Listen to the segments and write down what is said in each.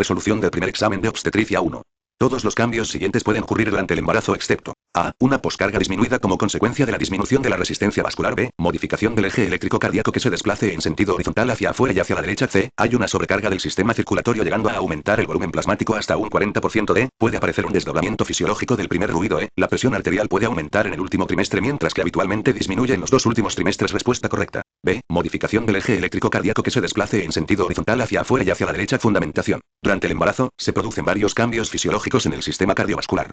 Resolución del primer examen de obstetricia 1. Todos los cambios siguientes pueden ocurrir durante el embarazo excepto A. Una poscarga disminuida como consecuencia de la disminución de la resistencia vascular. B. Modificación del eje eléctrico cardíaco que se desplace en sentido horizontal hacia afuera y hacia la derecha. C. Hay una sobrecarga del sistema circulatorio llegando a aumentar el volumen plasmático hasta un 40%. D. Puede aparecer un desdoblamiento fisiológico del primer ruido. E. La presión arterial puede aumentar en el último trimestre mientras que habitualmente disminuye en los 2 últimos trimestres. Respuesta correcta. B. Modificación del eje eléctrico cardíaco que se desplace en sentido horizontal hacia afuera y hacia la derecha. Fundamentación. Durante el embarazo, se producen varios cambios fisiológicos en el sistema cardiovascular.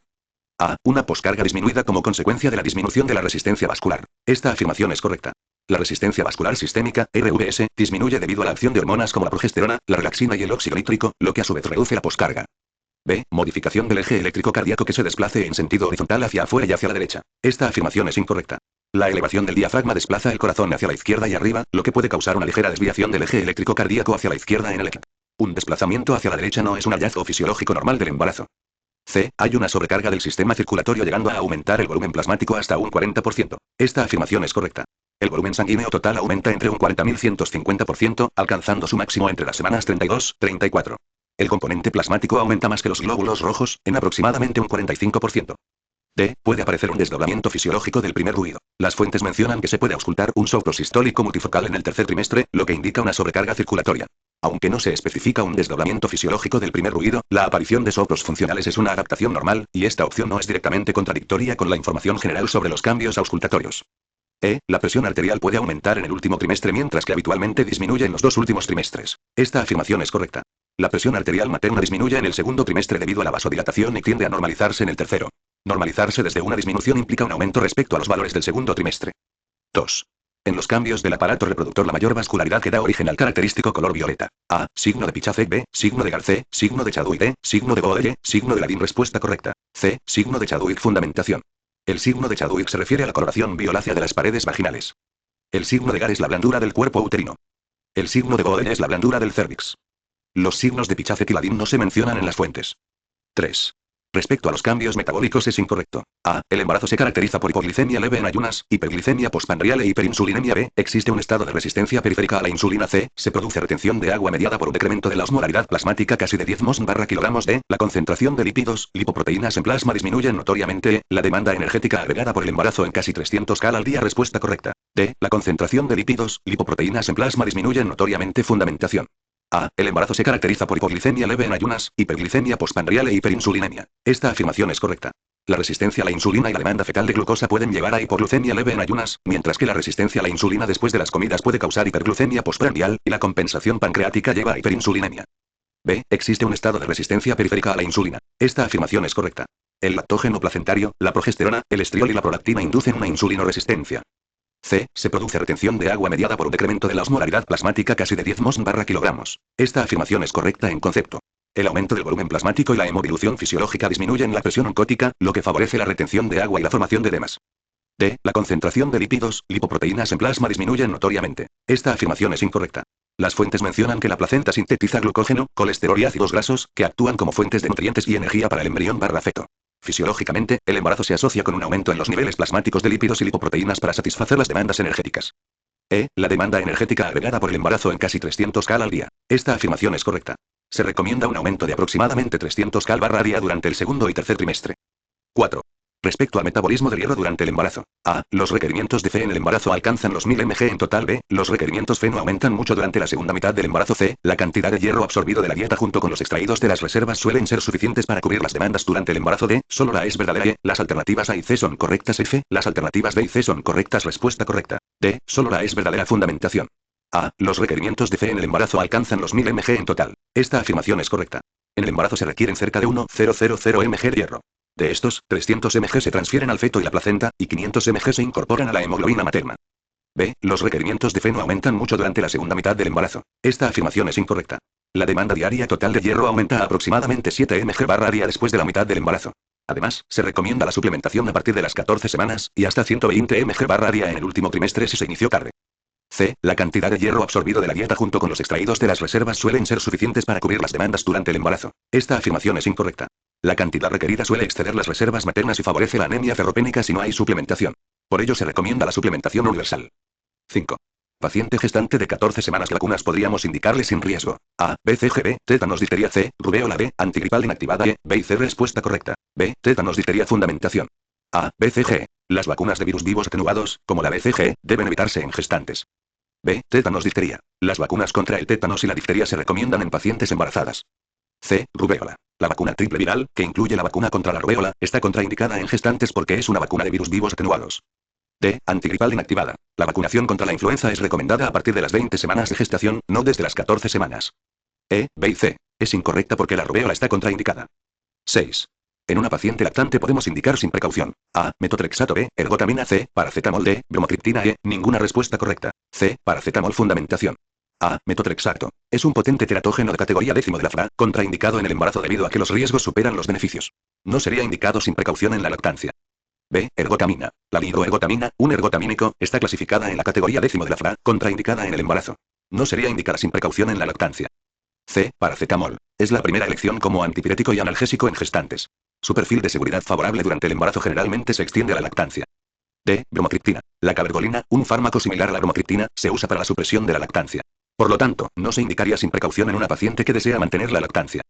A. Una poscarga disminuida como consecuencia de la disminución de la resistencia vascular. Esta afirmación es correcta. La resistencia vascular sistémica, RVS, disminuye debido a la acción de hormonas como la progesterona, la relaxina y el óxido nítrico, lo que a su vez reduce la poscarga. B. Modificación del eje eléctrico cardíaco que se desplace en sentido horizontal hacia afuera y hacia la derecha. Esta afirmación es incorrecta. La elevación del diafragma desplaza el corazón hacia la izquierda y arriba, lo que puede causar una ligera desviación del eje eléctrico cardíaco hacia la izquierda en el ECG. Un desplazamiento hacia la derecha no es un hallazgo fisiológico normal del embarazo. C. Hay una sobrecarga del sistema circulatorio llegando a aumentar el volumen plasmático hasta un 40%. Esta afirmación es correcta. El volumen sanguíneo total aumenta entre un 40.150%, alcanzando su máximo entre las semanas 32 y 34. El componente plasmático aumenta más que los glóbulos rojos, en aproximadamente un 45%. D. Puede aparecer un desdoblamiento fisiológico del primer ruido. Las fuentes mencionan que se puede auscultar un soplo sistólico multifocal en el tercer trimestre, lo que indica una sobrecarga circulatoria. Aunque no se especifica un desdoblamiento fisiológico del primer ruido, la aparición de soplos funcionales es una adaptación normal, y esta opción no es directamente contradictoria con la información general sobre los cambios auscultatorios. E. La presión arterial puede aumentar en el último trimestre mientras que habitualmente disminuye en los 2 últimos trimestres. Esta afirmación es correcta. La presión arterial materna disminuye en el segundo trimestre debido a la vasodilatación y tiende a normalizarse en el tercero. Normalizarse desde una disminución implica un aumento respecto a los valores del segundo trimestre. 2. En los cambios del aparato reproductor la mayor vascularidad que da origen al característico color violeta. A. Signo de Pichacek. B. Signo de Garcé. Signo de Chadwick. D. Signo de Boelle. Signo de Ladin. Respuesta correcta. C. Signo de Chadwick. Fundamentación. El signo de Chadwick se refiere a la coloración violácea de las paredes vaginales. El signo de Gar es la blandura del cuerpo uterino. El signo de Boelle es la blandura del cérvix. Los signos de Pichacek y Ladin no se mencionan en las fuentes. 3. Respecto a los cambios metabólicos es incorrecto. A. El embarazo se caracteriza por hipoglicemia leve en ayunas, hiperglicemia postprandial e hiperinsulinemia. B. Existe un estado de resistencia periférica a la insulina. C. Se produce retención de agua mediada por un decremento de la osmolaridad plasmática casi de 10 mol/kg. D. La concentración de lípidos, lipoproteínas en plasma disminuye notoriamente. E. La demanda energética agregada por el embarazo en casi 300 cal al día. Respuesta correcta. D. La concentración de lípidos, lipoproteínas en plasma disminuye notoriamente. Fundamentación. A. El embarazo se caracteriza por hipoglicemia leve en ayunas, hiperglicemia postprandial e hiperinsulinemia. Esta afirmación es correcta. La resistencia a la insulina y la demanda fetal de glucosa pueden llevar a hipoglucemia leve en ayunas, mientras que la resistencia a la insulina después de las comidas puede causar hiperglucemia postprandial, y la compensación pancreática lleva a hiperinsulinemia. B. Existe un estado de resistencia periférica a la insulina. Esta afirmación es correcta. El lactógeno placentario, la progesterona, el estriol y la prolactina inducen una insulinoresistencia. C. Se produce retención de agua mediada por un decremento de la osmolaridad plasmática casi de 10 mol/kg. Esta afirmación es correcta en concepto. El aumento del volumen plasmático y la hemodilución fisiológica disminuyen la presión oncótica, lo que favorece la retención de agua y la formación de edemas. D. La concentración de lípidos, lipoproteínas en plasma disminuye notoriamente. Esta afirmación es incorrecta. Las fuentes mencionan que la placenta sintetiza glucógeno, colesterol y ácidos grasos, que actúan como fuentes de nutrientes y energía para el embrión/feto. Fisiológicamente, el embarazo se asocia con un aumento en los niveles plasmáticos de lípidos y lipoproteínas para satisfacer las demandas energéticas. E. La demanda energética agregada por el embarazo en casi 300 cal al día. Esta afirmación es correcta. Se recomienda un aumento de aproximadamente 300 cal/día durante el segundo y tercer trimestre. 4. Respecto al metabolismo del hierro durante el embarazo. A. Los requerimientos de Fe en el embarazo alcanzan los 1000 mg en total. B. Los requerimientos Fe no aumentan mucho durante la segunda mitad del embarazo. C. La cantidad de hierro absorbido de la dieta junto con los extraídos de las reservas suelen ser suficientes para cubrir las demandas durante el embarazo. D. Solo la es verdadera. E. Las alternativas A y C son correctas. F. Las alternativas B y C son correctas. Respuesta correcta. D. Solo la es verdadera. Fundamentación. A. Los requerimientos de Fe en el embarazo alcanzan los 1000 mg en total. Esta afirmación es correcta. En el embarazo se requieren cerca de 1,000 mg de hierro. De estos, 300 mg se transfieren al feto y la placenta, y 500 mg se incorporan a la hemoglobina materna. B. Los requerimientos de Fe no aumentan mucho durante la segunda mitad del embarazo. Esta afirmación es incorrecta. La demanda diaria total de hierro aumenta a aproximadamente 7 mg/día después de la mitad del embarazo. Además, se recomienda la suplementación a partir de las 14 semanas, y hasta 120 mg/día en el último trimestre si se inició tarde. C. La cantidad de hierro absorbido de la dieta junto con los extraídos de las reservas suelen ser suficientes para cubrir las demandas durante el embarazo. Esta afirmación es incorrecta. La cantidad requerida suele exceder las reservas maternas y favorece la anemia ferropénica si no hay suplementación. Por ello se recomienda la suplementación universal. 5. Paciente gestante de 14 semanas. Vacunas podríamos indicarle sin riesgo. A, BCG, tétanos, difteria. C, rubéola. B, antigripal inactivada. E, B y C. Respuesta correcta. B, tétanos, difteria. Fundamentación. A, BCG. Las vacunas de virus vivos atenuados, como la BCG, deben evitarse en gestantes. B, tétanos, difteria. Las vacunas contra el tétanos y la difteria se recomiendan en pacientes embarazadas. C, rubéola. La vacuna triple viral, que incluye la vacuna contra la rubéola, está contraindicada en gestantes porque es una vacuna de virus vivos atenuados. D, antigripal inactivada. La vacunación contra la influenza es recomendada a partir de las 20 semanas de gestación, no desde las 14 semanas. E, B y C. Es incorrecta porque la rubéola está contraindicada. 6. En una paciente lactante podemos indicar sin precaución. A, metotrexato. B, ergotamina. C, paracetamol. D, bromocriptina. E, ninguna respuesta correcta. C, paracetamol. Fundamentación. A, metotrexato. Es un potente teratógeno de categoría 10 de la FRA, contraindicado en el embarazo debido a que los riesgos superan los beneficios. No sería indicado sin precaución en la lactancia. B, ergotamina. La lidoergotamina, un ergotamínico, está clasificada en la categoría 10 de la FRA, contraindicada en el embarazo. No sería indicada sin precaución en la lactancia. C, paracetamol. Es la primera elección como antipirético y analgésico en gestantes. Su perfil de seguridad favorable durante el embarazo generalmente se extiende a la lactancia. D, bromocriptina. La cabergolina, un fármaco similar a la bromocriptina, se usa para la supresión de la lactancia. Por lo tanto, no se indicaría sin precaución en una paciente que desea mantener la lactancia.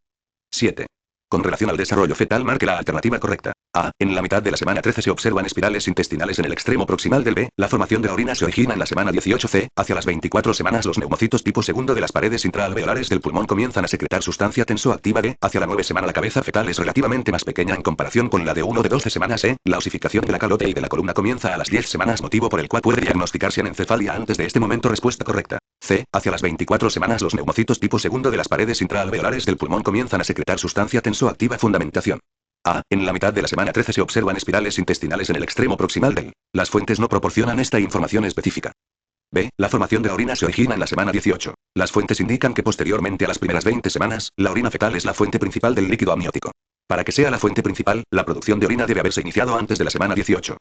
7. Con relación al desarrollo fetal, marque la alternativa correcta. A. En la mitad de la semana 13 se observan espirales intestinales en el extremo proximal del B. La formación de orina se origina en la semana 18. C. Hacia las 24 semanas los neumocitos tipo segundo de las paredes intraalveolares del pulmón comienzan a secretar sustancia tensoactiva. D. Hacia la 9 semana la cabeza fetal es relativamente más pequeña en comparación con la de 1 de 12 semanas. E. La osificación de la calote y de la columna comienza a las 10 semanas, motivo por el cual puede diagnosticarse anencefalia antes de este momento. Respuesta correcta. C. Hacia las 24 semanas los neumocitos tipo segundo de las paredes intraalveolares del pulmón comienzan a secretar sustancia tensoactiva. Fundamentación. A. En la mitad de la semana 13 se observan espirales intestinales en el extremo proximal del. Las fuentes no proporcionan esta información específica. B. La formación de la orina se origina en la semana 18. Las fuentes indican que posteriormente a las primeras 20 semanas, la orina fetal es la fuente principal del líquido amniótico. Para que sea la fuente principal, la producción de orina debe haberse iniciado antes de la semana 18.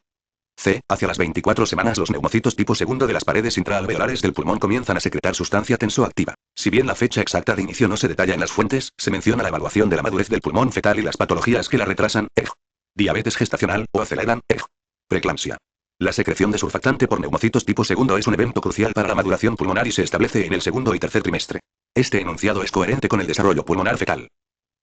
C. Hacia las 24 semanas los neumocitos tipo segundo de las paredes intraalveolares del pulmón comienzan a secretar sustancia tensoactiva. Si bien la fecha exacta de inicio no se detalla en las fuentes, se menciona la evaluación de la madurez del pulmón fetal y las patologías que la retrasan. Ej. Diabetes gestacional o aceleran. Ej. Preeclampsia. La secreción de surfactante por neumocitos tipo segundo es un evento crucial para la maduración pulmonar y se establece en el segundo y tercer trimestre. Este enunciado es coherente con el desarrollo pulmonar fetal.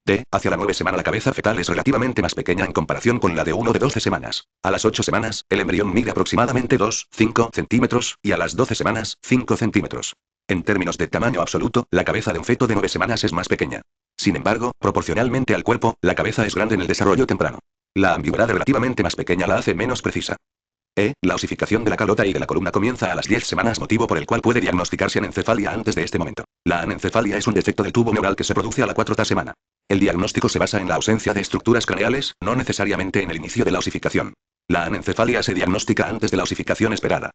D. Hacia la 9 semana la cabeza fetal es relativamente más pequeña en comparación con la de 1 de 12 semanas. A las 8 semanas, el embrión mide aproximadamente 2,5 centímetros, y a las 12 semanas, 5 centímetros. En términos de tamaño absoluto, la cabeza de un feto de 9 semanas es más pequeña. Sin embargo, proporcionalmente al cuerpo, la cabeza es grande en el desarrollo temprano. La ambigüedad relativamente más pequeña la hace menos precisa. E. La osificación de la calota y de la columna comienza a las 10 semanas, motivo por el cual puede diagnosticarse anencefalia antes de este momento. La anencefalia es un defecto del tubo neural que se produce a la 4ª semana. El diagnóstico se basa en la ausencia de estructuras craneales, no necesariamente en el inicio de la osificación. La anencefalia se diagnostica antes de la osificación esperada.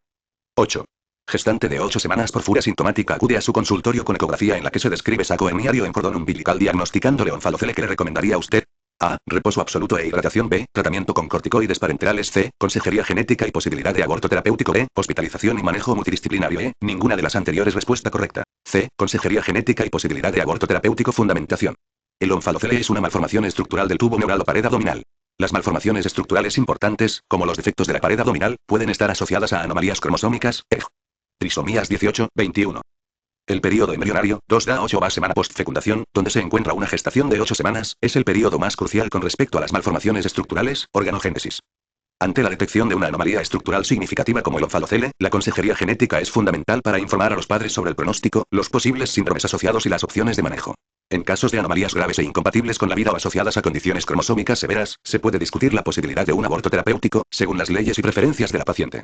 8. Gestante de 8 semanas por furia sintomática acude a su consultorio con ecografía en la que se describe saco herniario en cordón umbilical diagnosticándole onfalocele. ¿Qué le recomendaría a usted? A. Reposo absoluto e hidratación. B. Tratamiento con corticoides parenterales. C. Consejería genética y posibilidad de aborto terapéutico. D. Hospitalización y manejo multidisciplinario. E. Ninguna de las anteriores. Respuesta correcta. C. Consejería genética y posibilidad de aborto terapéutico. Fundamentación. El onfalocele es una malformación estructural del tubo neural o pared abdominal. Las malformaciones estructurales importantes, como los defectos de la pared abdominal, pueden estar asociadas a anomalías cromosómicas. Trisomías 18, 21. El período embrionario, 2 a 8 semana postfecundación, donde se encuentra una gestación de 8 semanas, es el período más crucial con respecto a las malformaciones estructurales, organogénesis. Ante la detección de una anomalía estructural significativa como el onfalocele, la consejería genética es fundamental para informar a los padres sobre el pronóstico, los posibles síndromes asociados y las opciones de manejo. En casos de anomalías graves e incompatibles con la vida o asociadas a condiciones cromosómicas severas, se puede discutir la posibilidad de un aborto terapéutico, según las leyes y preferencias de la paciente.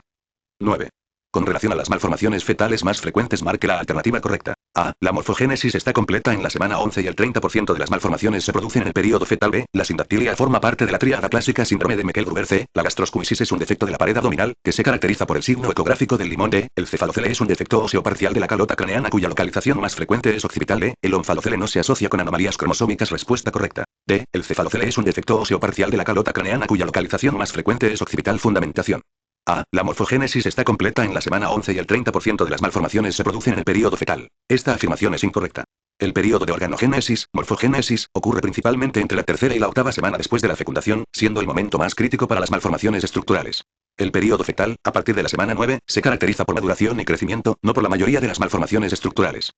9. Con relación a las malformaciones fetales más frecuentes, marque la alternativa correcta. A. La morfogénesis está completa en la semana 11 y el 30% de las malformaciones se producen en el periodo fetal. B. La sindactilia forma parte de la tríada clásica síndrome de Meckel-Gruber. C. La gastroscumisis es un defecto de la pared abdominal, que se caracteriza por el signo ecográfico del limón. D. El cefalocele es un defecto óseo parcial de la calota craneana cuya localización más frecuente es occipital. D. El onfalocele no se asocia con anomalías cromosómicas. Respuesta correcta. D. El cefalocele es un defecto óseo parcial de la calota craneana cuya localización más frecuente es occipital. Fundamentación. A. La morfogénesis está completa en la semana 11 y el 30% de las malformaciones se producen en el periodo fetal. Esta afirmación es incorrecta. El periodo de organogénesis, morfogénesis, ocurre principalmente entre la 3ª y la 8ª semana después de la fecundación, siendo el momento más crítico para las malformaciones estructurales. El período fetal, a partir de la semana 9, se caracteriza por maduración y crecimiento, no por la mayoría de las malformaciones estructurales.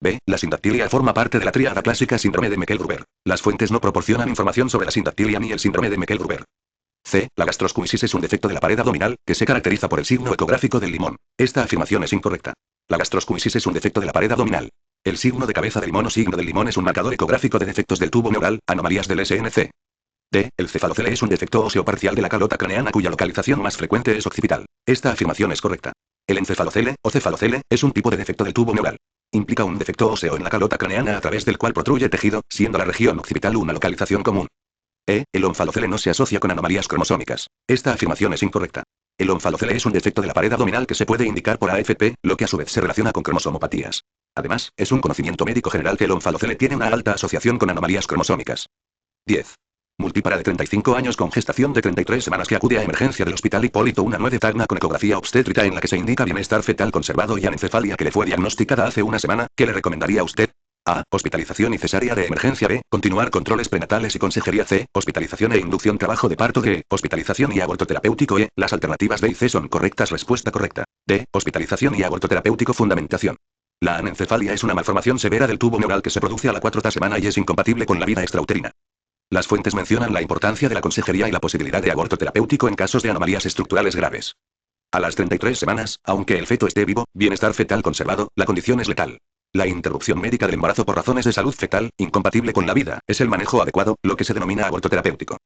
B. La sindactilia forma parte de la tríada clásica síndrome de Meckel-Gruber. Las fuentes no proporcionan información sobre la sindactilia ni el síndrome de Meckel-Gruber. C. La gastroscumisis es un defecto de la pared abdominal, que se caracteriza por el signo ecográfico del limón. Esta afirmación es incorrecta. La gastroscumisis es un defecto de la pared abdominal. El signo de cabeza del limón o signo del limón es un marcador ecográfico de defectos del tubo neural, anomalías del SNC. D. El cefalocele es un defecto óseo parcial de la calota craneana cuya localización más frecuente es occipital. Esta afirmación es correcta. El encefalocele, o cefalocele, es un tipo de defecto del tubo neural. Implica un defecto óseo en la calota craneana a través del cual protruye tejido, siendo la región occipital una localización común. El onfalocele no se asocia con anomalías cromosómicas. Esta afirmación es incorrecta. El onfalocele es un defecto de la pared abdominal que se puede indicar por AFP, lo que a su vez se relaciona con cromosomopatías. Además, es un conocimiento médico general que el onfalocele tiene una alta asociación con anomalías cromosómicas. 10. Multípara de 35 años con gestación de 33 semanas que acude a emergencia del hospital Hipólito una 9 Tacna con ecografía obstétrica en la que se indica bienestar fetal conservado y anencefalia que le fue diagnosticada hace una semana. ¿Qué le recomendaría a usted? A. Hospitalización y cesárea de emergencia. B. Continuar controles prenatales y consejería. C. Hospitalización e inducción trabajo de parto. D. Hospitalización y aborto terapéutico. E. Las alternativas B y C son correctas. Respuesta correcta. D. Hospitalización y aborto terapéutico. Fundamentación. La anencefalia es una malformación severa del tubo neural que se produce a la cuarta semana y es incompatible con la vida extrauterina. Las fuentes mencionan la importancia de la consejería y la posibilidad de aborto terapéutico en casos de anomalías estructurales graves. A las 33 semanas, aunque el feto esté vivo, bienestar fetal conservado, la condición es letal. La interrupción médica del embarazo por razones de salud fetal, incompatible con la vida, es el manejo adecuado, lo que se denomina aborto terapéutico.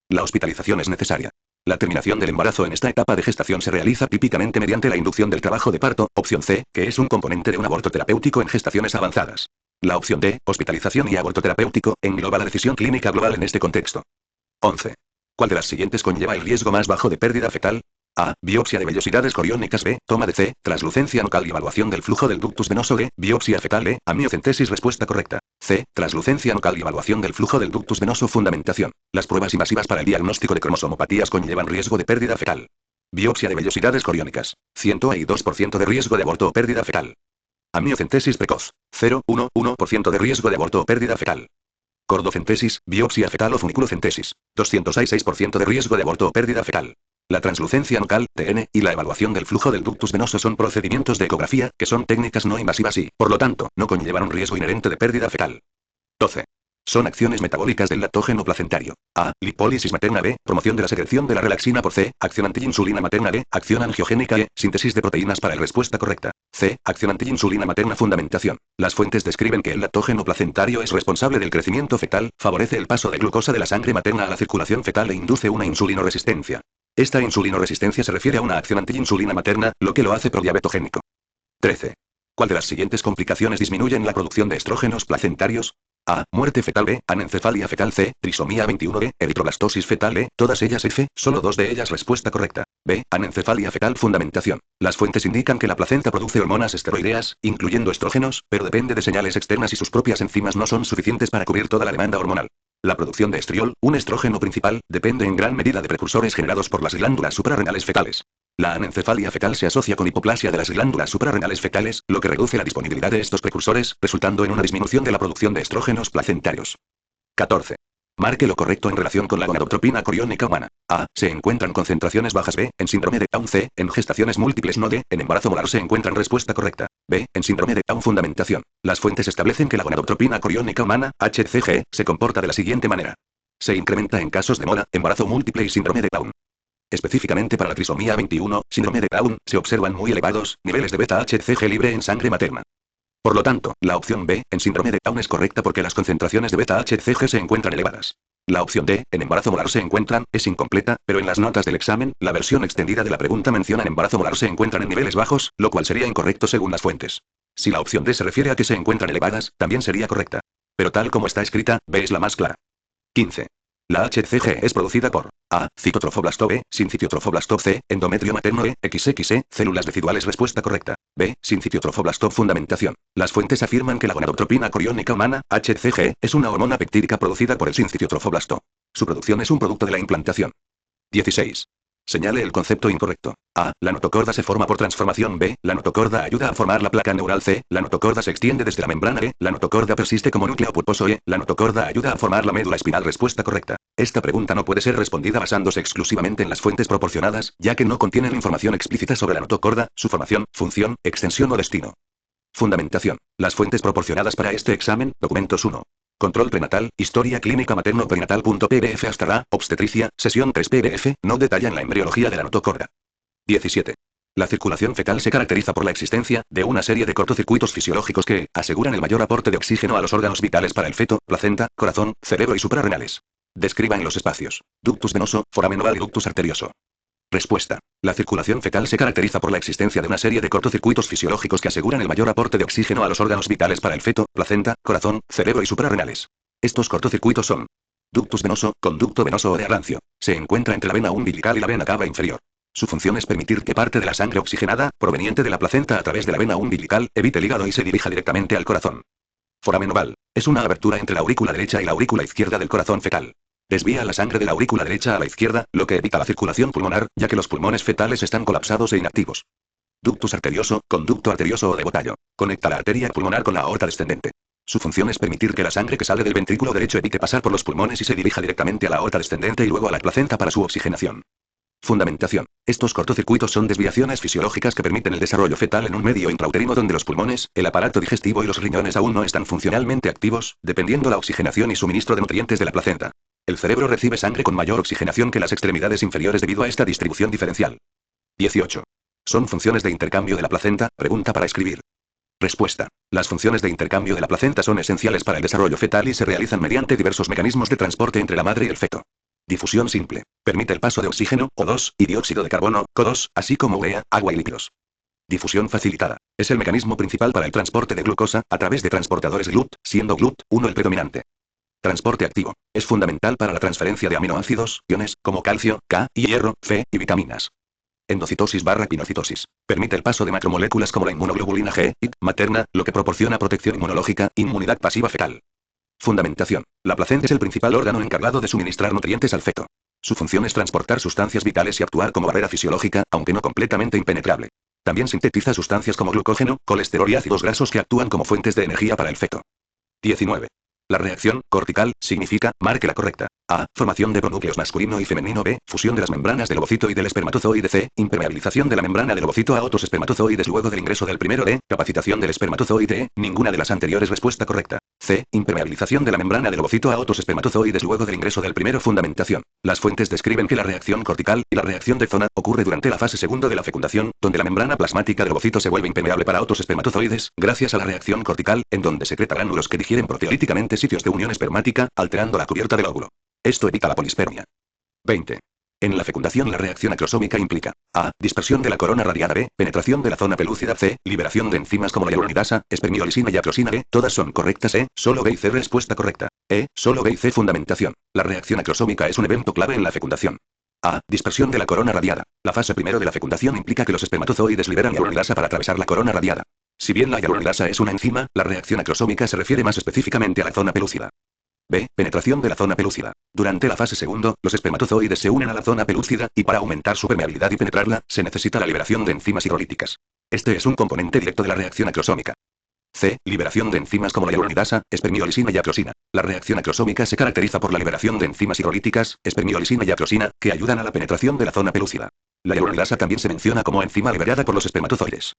La hospitalización es necesaria. La terminación del embarazo en esta etapa de gestación se realiza típicamente mediante la inducción del trabajo de parto, opción C, que es un componente de un aborto terapéutico en gestaciones avanzadas. La opción D, hospitalización y aborto terapéutico, engloba la decisión clínica global en este contexto. 11. ¿Cuál de las siguientes conlleva el riesgo más bajo de pérdida fetal? A. Biopsia de vellosidades coriónicas. B. Toma de C. Translucencia nucal y evaluación del flujo del ductus venoso. D. Biopsia fetal. E. Amniocentesis. Respuesta correcta. C. Translucencia nucal y evaluación del flujo del ductus venoso. Fundamentación. Las pruebas invasivas para el diagnóstico de cromosomopatías conllevan riesgo de pérdida fetal. Biopsia de vellosidades coriónicas. 102% de riesgo de aborto o pérdida fetal. Amniocentesis precoz. 0,11% de riesgo de aborto o pérdida fetal. Cordocentesis, biopsia fetal o funiculocentesis. 206% de riesgo de aborto o pérdida fetal. La translucencia nucal, TN, y la evaluación del flujo del ductus venoso son procedimientos de ecografía, que son técnicas no invasivas y, por lo tanto, no conllevan un riesgo inherente de pérdida fetal. 12. Son acciones metabólicas del lactógeno placentario. A. Lipólisis materna. B. Promoción de la secreción de la relaxina por C. Acción antiinsulina materna. D. Acción angiogénica. E. Síntesis de proteínas para la respuesta correcta. C. Acción antiinsulina materna. Fundamentación. Las fuentes describen que el lactógeno placentario es responsable del crecimiento fetal, favorece el paso de glucosa de la sangre materna a la circulación fetal e induce una insulinoresistencia. Esta insulinoresistencia se refiere a una acción antiinsulina materna, lo que lo hace prodiabetogénico. 13. ¿Cuál de las siguientes complicaciones disminuyen la producción de estrógenos placentarios? A. Muerte fetal. B. Anencefalia fetal. C. Trisomía 21. B. Eritroblastosis fetal. E. Todas ellas F. Solo dos de ellas. Respuesta correcta. B. Anencefalia fetal. Fundamentación. Las fuentes indican que la placenta produce hormonas esteroideas, incluyendo estrógenos, pero depende de señales externas y sus propias enzimas no son suficientes para cubrir toda la demanda hormonal. La producción de estriol, un estrógeno principal, depende en gran medida de precursores generados por las glándulas suprarrenales fetales. La anencefalia fetal se asocia con hipoplasia de las glándulas suprarrenales fetales, lo que reduce la disponibilidad de estos precursores, resultando en una disminución de la producción de estrógenos placentarios. 14. Marque lo correcto en relación con la gonadotropina coriónica humana. A. Se encuentran concentraciones bajas. B. En síndrome de Down. C. En gestaciones múltiples. No. D. En embarazo molar se encuentran. Respuesta correcta. B. En síndrome de Down. Fundamentación. Las fuentes establecen que la gonadotropina coriónica humana, HCG, se comporta de la siguiente manera. Se incrementa en casos de mora, embarazo múltiple y síndrome de Down. Específicamente para la trisomía 21, síndrome de Down, se observan muy elevados niveles de beta-HCG libre en sangre materna. Por lo tanto, la opción B, en síndrome de Down es correcta porque las concentraciones de beta-HCG se encuentran elevadas. La opción D, en embarazo molar se encuentran, es incompleta, pero en las notas del examen, la versión extendida de la pregunta menciona en embarazo molar se encuentran en niveles bajos, lo cual sería incorrecto según las fuentes. Si la opción D se refiere a que se encuentran elevadas, también sería correcta. Pero tal como está escrita, B es la más clara. 15. La HCG es producida por A. Citotrofoblasto. B. Sincitiotrofoblasto. C. Endometrio materno. E. XXE. Células deciduales. Respuesta correcta. B. Sincitiotrofoblasto. Fundamentación. Las fuentes afirman que la gonadotropina coriónica humana, HCG, es una hormona peptídica producida por el sincitiotrofoblasto. Su producción es un producto de la implantación. 16. Señale el concepto incorrecto. A. La notocorda se forma por transformación. B. La notocorda ayuda a formar la placa neural. C. La notocorda se extiende desde la membrana. E. La notocorda persiste como núcleo pulposo. E. La notocorda ayuda a formar la médula espinal. Respuesta correcta. Esta pregunta no puede ser respondida basándose exclusivamente en las fuentes proporcionadas, ya que no contienen información explícita sobre la notocorda, su formación, función, extensión o destino. Fundamentación. Las fuentes proporcionadas para este examen, documentos 1. Control prenatal, historia clínica materno-prenatal.pdf hasta la obstetricia, sesión 3 pdf, no detallan la embriología de la notocorda. 17. La circulación fetal se caracteriza por la existencia de una serie de cortocircuitos fisiológicos que aseguran el mayor aporte de oxígeno a los órganos vitales para el feto, placenta, corazón, cerebro y suprarrenales. Describan los espacios: ductus venoso, foramen oval y ductus arterioso. Respuesta. La circulación fetal se caracteriza por la existencia de una serie de cortocircuitos fisiológicos que aseguran el mayor aporte de oxígeno a los órganos vitales para el feto, placenta, corazón, cerebro y suprarrenales. Estos cortocircuitos son: ductus venoso, conducto venoso o de Arrancio. Se encuentra entre la vena umbilical y la vena cava inferior. Su función es permitir que parte de la sangre oxigenada, proveniente de la placenta a través de la vena umbilical, evite el hígado y se dirija directamente al corazón. Foramen oval. Es una abertura entre la aurícula derecha y la aurícula izquierda del corazón fetal. Desvía la sangre de la aurícula derecha a la izquierda, lo que evita la circulación pulmonar, ya que los pulmones fetales están colapsados e inactivos. Ductus arterioso, conducto arterioso o de Botallo. Conecta la arteria pulmonar con la aorta descendente. Su función es permitir que la sangre que sale del ventrículo derecho evite pasar por los pulmones y se dirija directamente a la aorta descendente y luego a la placenta para su oxigenación. Fundamentación. Estos cortocircuitos son desviaciones fisiológicas que permiten el desarrollo fetal en un medio intrauterino donde los pulmones, el aparato digestivo y los riñones aún no están funcionalmente activos, dependiendo la oxigenación y suministro de nutrientes de la placenta. El cerebro recibe sangre con mayor oxigenación que las extremidades inferiores debido a esta distribución diferencial. 18. ¿Son funciones de intercambio de la placenta? Pregunta para escribir. Respuesta. Las funciones de intercambio de la placenta son esenciales para el desarrollo fetal y se realizan mediante diversos mecanismos de transporte entre la madre y el feto. Difusión simple. Permite el paso de oxígeno, O2, y dióxido de carbono, CO2, así como urea, agua y lípidos. Difusión facilitada. Es el mecanismo principal para el transporte de glucosa, a través de transportadores GLUT, siendo GLUT1 el predominante. Transporte activo. Es fundamental para la transferencia de aminoácidos, iones, como calcio, K, y hierro, Fe, y vitaminas. Endocitosis/pinocitosis. Permite el paso de macromoléculas como la inmunoglobulina G, IT, materna, lo que proporciona protección inmunológica, inmunidad pasiva fetal. Fundamentación. La placenta es el principal órgano encargado de suministrar nutrientes al feto. Su función es transportar sustancias vitales y actuar como barrera fisiológica, aunque no completamente impenetrable. También sintetiza sustancias como glucógeno, colesterol y ácidos grasos que actúan como fuentes de energía para el feto. 19. La reacción cortical significa: marque la correcta. A. Formación de pronúcleos masculino y femenino. B. Fusión de las membranas del ovocito y del espermatozoide. C. Impermeabilización de la membrana del ovocito a otros espermatozoides luego del ingreso del primero. D. Capacitación del espermatozoide. E. Ninguna de las anteriores. Respuesta correcta. C. Impermeabilización de la membrana del ovocito a otros espermatozoides luego del ingreso del primero. Fundamentación. Las fuentes describen que la reacción cortical y la reacción de zona ocurre durante la fase segunda de la fecundación, donde la membrana plasmática del ovocito se vuelve impermeable para otros espermatozoides, gracias a la reacción cortical, en donde secreta gránulos que digieren proteolíticamente sitios de unión espermática, alterando la cubierta del óvulo. Esto evita la polispermia. 20. En la fecundación la reacción acrosómica implica: A. Dispersión de la corona radiada. B. Penetración de la zona pelúcida. C. Liberación de enzimas como la hyaluronidasa, espermiolisina y acrosina. E. Todas son correctas. E. Solo B y C. Respuesta correcta. E. Solo B y C. Fundamentación. La reacción acrosómica es un evento clave en la fecundación. A. Dispersión de la corona radiada. La fase primero de la fecundación implica que los espermatozoides liberan hialuronidasa para atravesar la corona radiada. Si bien la hialuronidasa es una enzima, la reacción acrosómica se refiere más específicamente a la zona pelúcida. B. Penetración de la zona pelúcida. Durante la fase segundo, los espermatozoides se unen a la zona pelúcida, y para aumentar su permeabilidad y penetrarla, se necesita la liberación de enzimas hidrolíticas. Este es un componente directo de la reacción acrosómica. C. Liberación de enzimas como la hialuronidasa, espermiolisina y acrosina. La reacción acrosómica se caracteriza por la liberación de enzimas hidrolíticas, espermiolisina y acrosina, que ayudan a la penetración de la zona pelúcida. La hialuronidasa también se menciona como enzima liberada por los espermatozoides.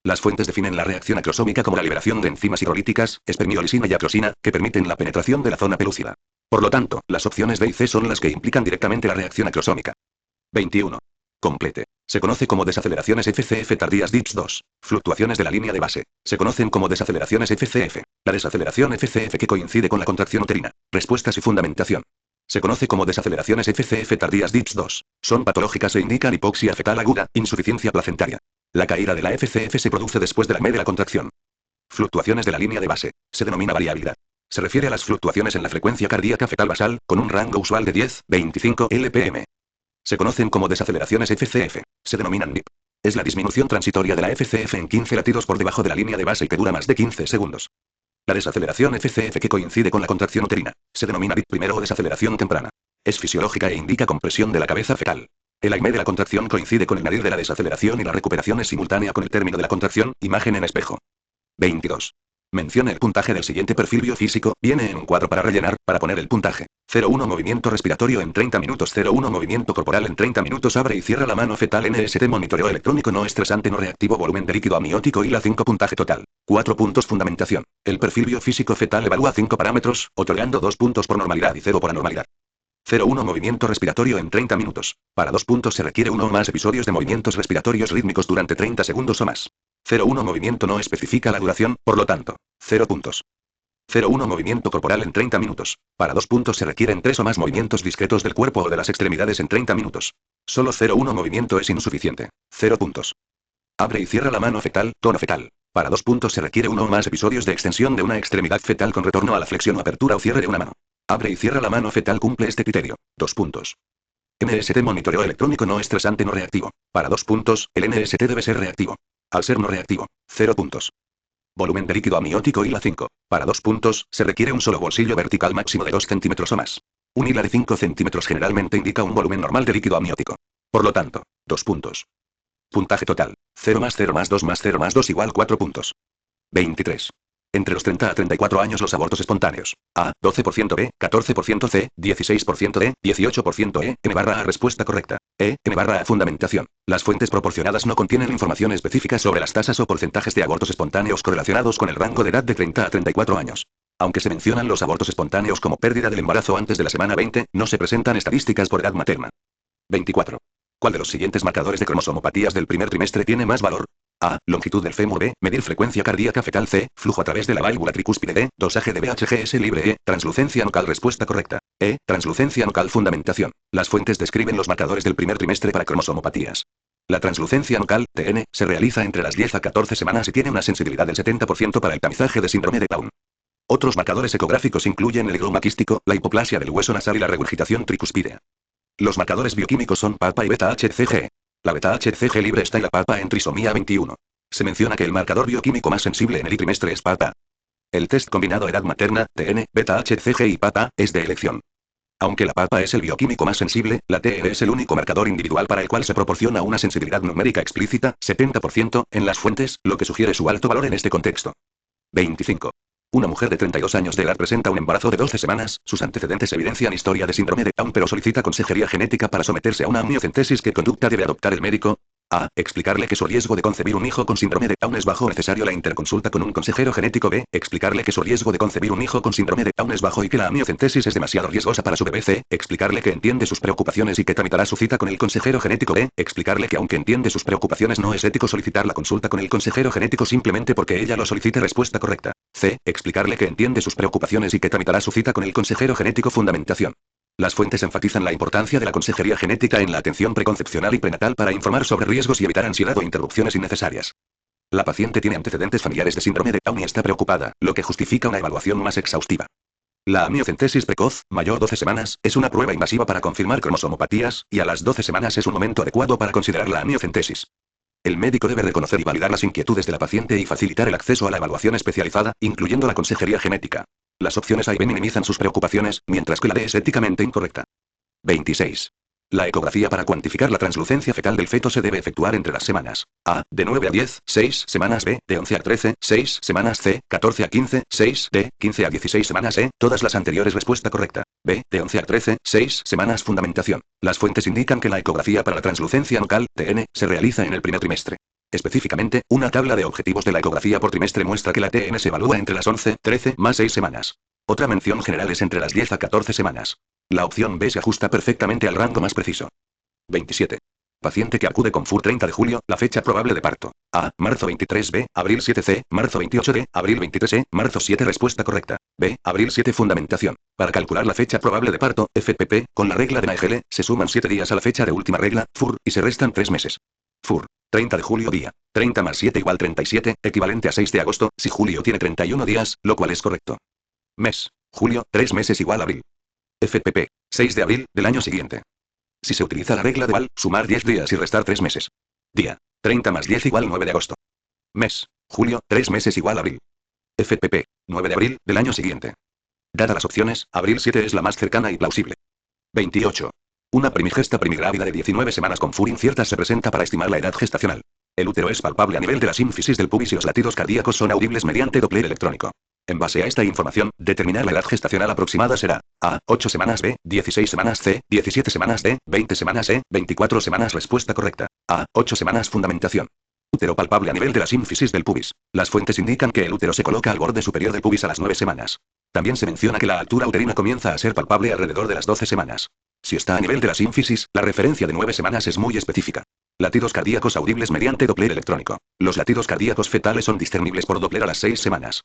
Las fuentes definen la reacción acrosómica como la liberación de enzimas hidrolíticas, espermiolisina y acrosina, que permiten la penetración de la zona pelúcida. Por lo tanto, las opciones B y C son las que implican directamente la reacción acrosómica. 21. Complete. Se conoce como desaceleraciones FCF tardías DIPS2. Fluctuaciones de la línea de base. Se conocen como desaceleraciones FCF. La desaceleración FCF que coincide con la contracción uterina. Respuestas y fundamentación. Se conoce como desaceleraciones FCF tardías DIPS2. Son patológicas e indican hipoxia fetal aguda, insuficiencia placentaria. La caída de la FCF se produce después de la M de la contracción. Fluctuaciones de la línea de base. Se denomina variabilidad. Se refiere a las fluctuaciones en la frecuencia cardíaca fetal basal, con un rango usual de 10-25 LPM. Se conocen como desaceleraciones FCF. Se denominan DIP. Es la disminución transitoria de la FCF en 15 latidos por debajo de la línea de base y que dura más de 15 segundos. La desaceleración FCF que coincide con la contracción uterina. Se denomina DIP primero o desaceleración temprana. Es fisiológica e indica compresión de la cabeza fetal. El AIME de la contracción coincide con el nadir de la desaceleración y la recuperación es simultánea con el término de la contracción, imagen en espejo. 22. Mencione el puntaje del siguiente perfil biofísico, viene en un cuadro para rellenar, para poner el puntaje. 01 movimiento respiratorio en 30 minutos. 01 movimiento corporal en 30 minutos. Abre y cierra la mano fetal. NST monitoreo electrónico no estresante no reactivo. Volumen de líquido amniótico. ILA 5. Puntaje total. 4 puntos. Fundamentación. El perfil biofísico fetal evalúa 5 parámetros, otorgando 2 puntos por normalidad y 0 por anormalidad. 01 movimiento respiratorio en 30 minutos. Para 2 puntos se requiere uno o más episodios de movimientos respiratorios rítmicos durante 30 segundos o más. 01 movimiento no especifica la duración, por lo tanto, 0 puntos. 01 movimiento corporal en 30 minutos. Para 2 puntos se requieren 3 o más movimientos discretos del cuerpo o de las extremidades en 30 minutos. Solo 01 movimiento es insuficiente. 0 puntos. Abre y cierra la mano fetal, tono fetal. Para 2 puntos se requiere uno o más episodios de extensión de una extremidad fetal con retorno a la flexión o apertura o cierre de una mano. Abre y cierra la mano fetal cumple este criterio. 2 puntos. NST monitoreo electrónico no estresante no reactivo. Para 2 puntos, el NST debe ser reactivo. Al ser no reactivo, 0 puntos. Volumen de líquido amniótico ILA 5. Para 2 puntos, se requiere un solo bolsillo vertical máximo de 2 centímetros o más. Un ILA de 5 centímetros generalmente indica un volumen normal de líquido amniótico. Por lo tanto, 2 puntos. Puntaje total. 0 más 0 más 2 más 0 más 2 igual 4 puntos. 23. Entre los 30 a 34 años los abortos espontáneos. A, 12%. B, 14%. C, 16%. D, 18%. E, N/A respuesta correcta. E, N/A fundamentación. Las fuentes proporcionadas no contienen información específica sobre las tasas o porcentajes de abortos espontáneos correlacionados con el rango de edad de 30 a 34 años. Aunque se mencionan los abortos espontáneos como pérdida del embarazo antes de la semana 20, no se presentan estadísticas por edad materna. 24. ¿Cuál de los siguientes marcadores de cromosomopatías del primer trimestre tiene más valor? A. Longitud del fémur. B. Medir frecuencia cardíaca fetal. C. Flujo a través de la válvula tricúspide. D. Dosaje de BHGS libre. E. Translucencia nucal. Respuesta correcta. E. Translucencia nucal. Fundamentación. Las fuentes describen los marcadores del primer trimestre para cromosomopatías. La translucencia nucal, TN, se realiza entre las 10 a 14 semanas y tiene una sensibilidad del 70% para el tamizaje de síndrome de Down. Otros marcadores ecográficos incluyen el higroma quístico, la hipoplasia del hueso nasal y la regurgitación tricúspidea. Los marcadores bioquímicos son PAPA y beta-HCG. La beta-HCG libre está en la PAPA en trisomía 21. Se menciona que el marcador bioquímico más sensible en el trimestre es PAPA. El test combinado edad materna, TN, beta-HCG y PAPA, es de elección. Aunque la PAPA es el bioquímico más sensible, la TN es el único marcador individual para el cual se proporciona una sensibilidad numérica explícita, 70%, en las fuentes, lo que sugiere su alto valor en este contexto. 25. Una mujer de 32 años de edad presenta un embarazo de 12 semanas, sus antecedentes evidencian historia de síndrome de Down pero solicita consejería genética para someterse a una amniocentesis. ¿Qué conducta debe adoptar el médico? A. Explicarle que su riesgo de concebir un hijo con síndrome de Down es bajo, necesario la interconsulta con un consejero genético. B. Explicarle que su riesgo de concebir un hijo con síndrome de Down es bajo y que la amniocentesis es demasiado riesgosa para su bebé. C. Explicarle que entiende sus preocupaciones y que tramitará su cita con el consejero genético. D. Explicarle que aunque entiende sus preocupaciones no es ético solicitar la consulta con el consejero genético simplemente porque ella lo solicite. Respuesta correcta. C. Explicarle que entiende sus preocupaciones y que tramitará su cita con el consejero genético. Fundamentación. Las fuentes enfatizan la importancia de la consejería genética en la atención preconcepcional y prenatal para informar sobre riesgos y evitar ansiedad o interrupciones innecesarias. La paciente tiene antecedentes familiares de síndrome de Down y está preocupada, lo que justifica una evaluación más exhaustiva. La amniocentesis precoz, mayor 12 semanas, es una prueba invasiva para confirmar cromosomopatías, y a las 12 semanas es un momento adecuado para considerar la amniocentesis. El médico debe reconocer y validar las inquietudes de la paciente y facilitar el acceso a la evaluación especializada, incluyendo la consejería genética. Las opciones A y B minimizan sus preocupaciones, mientras que la D es éticamente incorrecta. 26. La ecografía para cuantificar la translucencia fetal del feto se debe efectuar entre las semanas A, de 9 a 10, 6 semanas. B, de 11 a 13, 6 semanas. C, 14 a 15, 6. D, 15 a 16 semanas. E, todas las anteriores. Respuesta correcta. B, de 11 a 13, 6 semanas. Fundamentación. Las fuentes indican que la ecografía para la translucencia nucal, TN, se realiza en el primer trimestre. Específicamente, una tabla de objetivos de la ecografía por trimestre muestra que la TN se evalúa entre las 11, 13, más 6 semanas. Otra mención general es entre las 10 a 14 semanas. La opción B se ajusta perfectamente al rango más preciso. 27. Paciente que acude con FUR 30 de julio, la fecha probable de parto. A, marzo 23. B, abril 7. C, marzo 28. D, abril 23. E, marzo 7. Respuesta correcta. B, abril 7. Fundamentación. Para calcular la fecha probable de parto, FPP, con la regla de Naegele, se suman 7 días a la fecha de última regla, FUR, y se restan 3 meses. FUR. 30 de julio día. 30 más 7 igual 37, equivalente a 6 de agosto, si julio tiene 31 días, lo cual es correcto. Mes. Julio, 3 meses igual abril. FPP. 6 de abril, del año siguiente. Si se utiliza la regla de Val, sumar 10 días y restar 3 meses. Día. 30 más 10 igual 9 de agosto. Mes. Julio, 3 meses igual abril. FPP. 9 de abril, del año siguiente. Dadas las opciones, abril 7 es la más cercana y plausible. 28. Una primigesta primigrávida de 19 semanas con FUR incierta se presenta para estimar la edad gestacional. El útero es palpable a nivel de la sínfisis del pubis y los latidos cardíacos son audibles mediante Doppler electrónico. En base a esta información, determinar la edad gestacional aproximada será: A. 8 semanas. B. 16 semanas. C. 17 semanas. D. 20 semanas. E. 24 semanas. Respuesta correcta. A. 8 semanas. Fundamentación. Útero palpable a nivel de la sínfisis del pubis. Las fuentes indican que el útero se coloca al borde superior del pubis a las 9 semanas. También se menciona que la altura uterina comienza a ser palpable alrededor de las 12 semanas. Si está a nivel de la sínfisis, la referencia de 9 semanas es muy específica. Latidos cardíacos audibles mediante Doppler electrónico. Los latidos cardíacos fetales son discernibles por Doppler a las 6 semanas.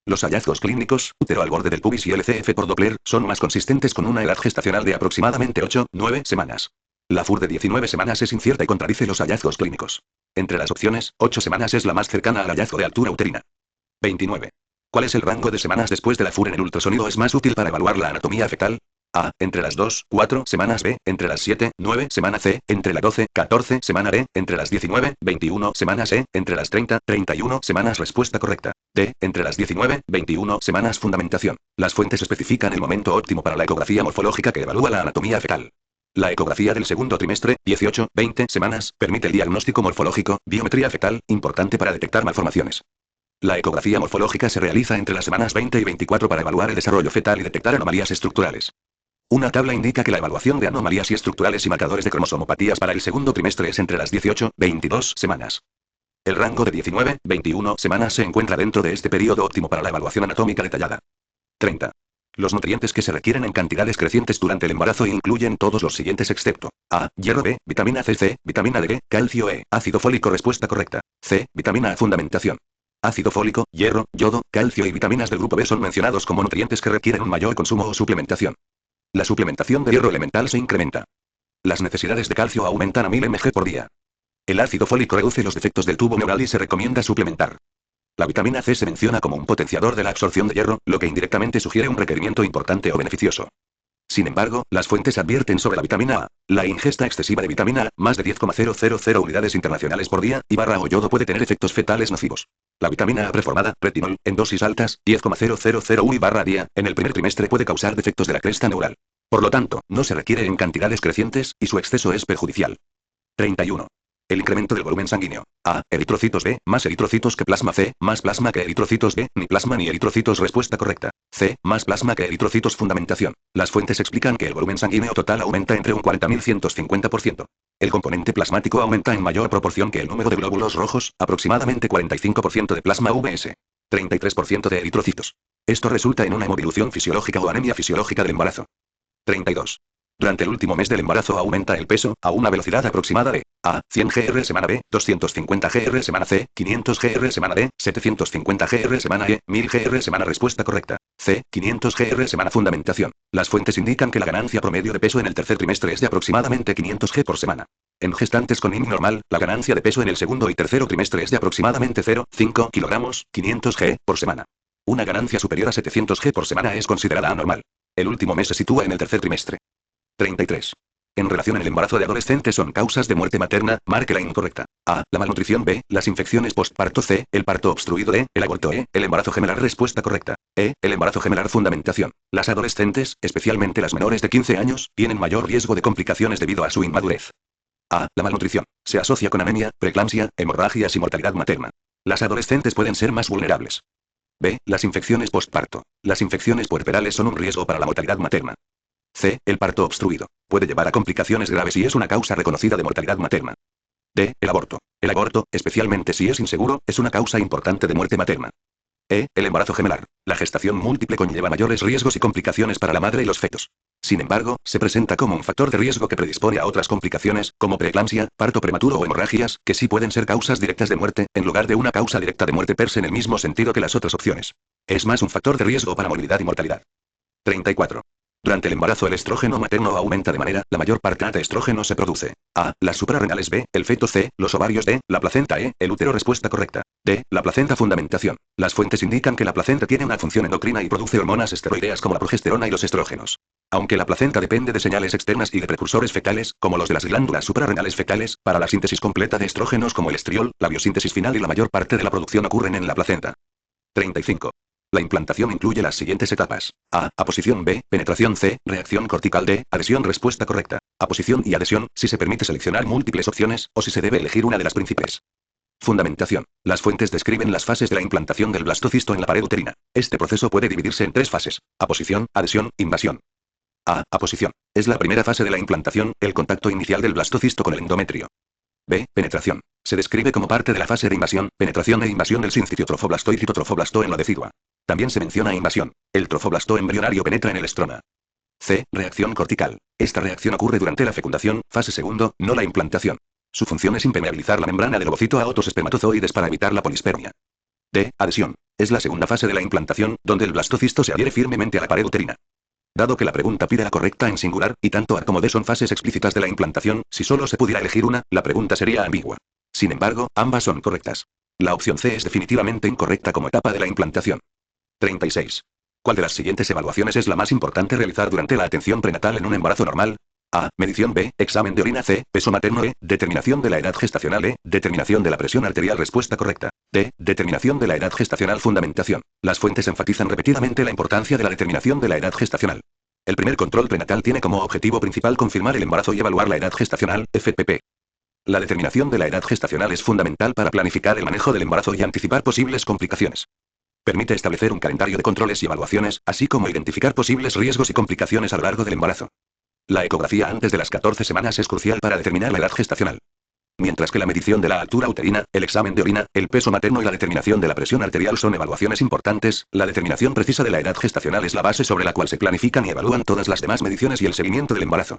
Los hallazgos clínicos, útero al borde del pubis y LCF por Doppler, son más consistentes con una edad gestacional de aproximadamente 8-9 semanas. La FUR de 19 semanas es incierta y contradice los hallazgos clínicos. Entre las opciones, 8 semanas es la más cercana al hallazgo de altura uterina. 29. ¿Cuál es el rango de semanas después de la FUR en el ultrasonido es más útil para evaluar la anatomía fetal? A. Entre las 2-4 semanas. B. Entre las 7-9 semanas. C. Entre la 12-14 semana. D. Entre las 19-21 semanas. E. Entre las 30-31 semanas. Respuesta correcta. D. Entre las 19-21 semanas. Fundamentación. Las fuentes especifican el momento óptimo para la ecografía morfológica que evalúa la anatomía fetal. La ecografía del segundo trimestre, 18-20 semanas, permite el diagnóstico morfológico, biometría fetal, importante para detectar malformaciones. La ecografía morfológica se realiza entre las semanas 20 y 24 para evaluar el desarrollo fetal y detectar anomalías estructurales. Una tabla indica que la evaluación de anomalías y estructurales y marcadores de cromosomopatías para el segundo trimestre es entre las 18-22 semanas. El rango de 19-21 semanas se encuentra dentro de este periodo óptimo para la evaluación anatómica detallada. 30. Los nutrientes que se requieren en cantidades crecientes durante el embarazo incluyen todos los siguientes excepto: A. Hierro. B. Vitamina C. C. Vitamina D. Calcio. E. Ácido fólico. Respuesta correcta. C. Vitamina A. Fundamentación. Ácido fólico, hierro, yodo, calcio y vitaminas del grupo B son mencionados como nutrientes que requieren un mayor consumo o suplementación. La suplementación de hierro elemental se incrementa. Las necesidades de calcio aumentan a 1000 mg por día. El ácido fólico reduce los defectos del tubo neural y se recomienda suplementar. La vitamina C se menciona como un potenciador de la absorción de hierro, lo que indirectamente sugiere un requerimiento importante o beneficioso. Sin embargo, las fuentes advierten sobre la vitamina A. La ingesta excesiva de vitamina A, más de 10,000 unidades internacionales por día, y barra o yodo puede tener efectos fetales nocivos. La vitamina A preformada, retinol, en dosis altas, 10,000 U y barra día, en el primer trimestre puede causar defectos de la cresta neural. Por lo tanto, no se requiere en cantidades crecientes, y su exceso es perjudicial. 31. El incremento del volumen sanguíneo. A. Eritrocitos. B. Más eritrocitos que plasma. C. Más plasma que eritrocitos. D. Ni plasma ni eritrocitos. Respuesta correcta. C. Más plasma que eritrocitos. Fundamentación. Las fuentes explican que el volumen sanguíneo total aumenta entre un 40.150%. El componente plasmático aumenta en mayor proporción que el número de glóbulos rojos, aproximadamente 45% de plasma VS. 33% de eritrocitos. Esto resulta en una hemodilución fisiológica o anemia fisiológica del embarazo. 32. Durante el último mes del embarazo aumenta el peso, a una velocidad aproximada de: A. 100 gr semana. B. 250 gr semana. C. 500 gr semana. D. 750 gr semana. E. 1000 gr semana. Respuesta correcta. C. 500 gr semana. Fundamentación. Las fuentes indican que la ganancia promedio de peso en el tercer trimestre es de aproximadamente 500 g por semana. En gestantes con IMI normal, la ganancia de peso en el segundo y tercero trimestre es de aproximadamente 0,5 kilogramos, 500 g por semana. Una ganancia superior a 700 g por semana es considerada anormal. El último mes se sitúa en el tercer trimestre. 33. En relación al embarazo de adolescentes son causas de muerte materna, marque la incorrecta. A. La malnutrición. B. Las infecciones postparto. C. El parto obstruido. D. El aborto. E. El embarazo gemelar. Respuesta correcta. E. El embarazo gemelar. Fundamentación. Las adolescentes, especialmente las menores de 15 años, tienen mayor riesgo de complicaciones debido a su inmadurez. A. La malnutrición. Se asocia con anemia, preeclampsia, hemorragias y mortalidad materna. Las adolescentes pueden ser más vulnerables. B. Las infecciones postparto. Las infecciones puerperales son un riesgo para la mortalidad materna. C. El parto obstruido. Puede llevar a complicaciones graves y es una causa reconocida de mortalidad materna. D. El aborto. El aborto, especialmente si es inseguro, es una causa importante de muerte materna. E. El embarazo gemelar. La gestación múltiple conlleva mayores riesgos y complicaciones para la madre y los fetos. Sin embargo, se presenta como un factor de riesgo que predispone a otras complicaciones, como preeclampsia, parto prematuro o hemorragias, que sí pueden ser causas directas de muerte, en lugar de una causa directa de muerte per se en el mismo sentido que las otras opciones. Es más un factor de riesgo para morbidad y mortalidad. 34. Durante el embarazo el estrógeno materno aumenta de manera, la mayor parte de estrógeno se produce. A. Las suprarrenales. B. El feto. C. Los ovarios. D. La placenta. E. El útero. Respuesta correcta. D. La placenta. Fundamentación. Las fuentes indican que la placenta tiene una función endocrina y produce hormonas esteroideas como la progesterona y los estrógenos. Aunque la placenta depende de señales externas y de precursores fecales, como los de las glándulas suprarrenales fecales, para la síntesis completa de estrógenos como el estriol, la biosíntesis final y la mayor parte de la producción ocurren en la placenta. 35. La implantación incluye las siguientes etapas. A. Aposición. B. Penetración. C. Reacción cortical. D. Adhesión. Respuesta correcta. Aposición y adhesión, si se permite seleccionar múltiples opciones, o si se debe elegir una de las principales. Fundamentación. Las fuentes describen las fases de la implantación del blastocisto en la pared uterina. Este proceso puede dividirse en 3 fases. Aposición, adhesión, invasión. A. Aposición. Es la primera fase de la implantación, el contacto inicial del blastocisto con el endometrio. B. Penetración. Se describe como parte de la fase de invasión, penetración e invasión del sincitiotrofoblasto y citotrofoblasto en la decidua. También se menciona invasión. El trofoblasto embrionario penetra en el estroma. C. Reacción cortical. Esta reacción ocurre durante la fecundación, fase segundo, no la implantación. Su función es impermeabilizar la membrana del ovocito a otros espermatozoides para evitar la polispermia. D. Adhesión. Es la segunda fase de la implantación, donde el blastocisto se adhiere firmemente a la pared uterina. Dado que la pregunta pide la correcta en singular, y tanto A como D son fases explícitas de la implantación, si solo se pudiera elegir una, la pregunta sería ambigua. Sin embargo, ambas son correctas. La opción C es definitivamente incorrecta como etapa de la implantación. 36. ¿Cuál de las siguientes evaluaciones es la más importante realizar durante la atención prenatal en un embarazo normal? A. Medición. B. Examen de orina. C. Peso materno. E. Determinación de la edad gestacional. E. Determinación de la presión arterial. Respuesta correcta. D. Determinación de la edad gestacional. Fundamentación. Las fuentes enfatizan repetidamente la importancia de la determinación de la edad gestacional. El primer control prenatal tiene como objetivo principal confirmar el embarazo y evaluar la edad gestacional, FPP. La determinación de la edad gestacional es fundamental para planificar el manejo del embarazo y anticipar posibles complicaciones. Permite establecer un calendario de controles y evaluaciones, así como identificar posibles riesgos y complicaciones a lo largo del embarazo. La ecografía antes de las 14 semanas es crucial para determinar la edad gestacional. Mientras que la medición de la altura uterina, el examen de orina, el peso materno y la determinación de la presión arterial son evaluaciones importantes, la determinación precisa de la edad gestacional es la base sobre la cual se planifican y evalúan todas las demás mediciones y el seguimiento del embarazo.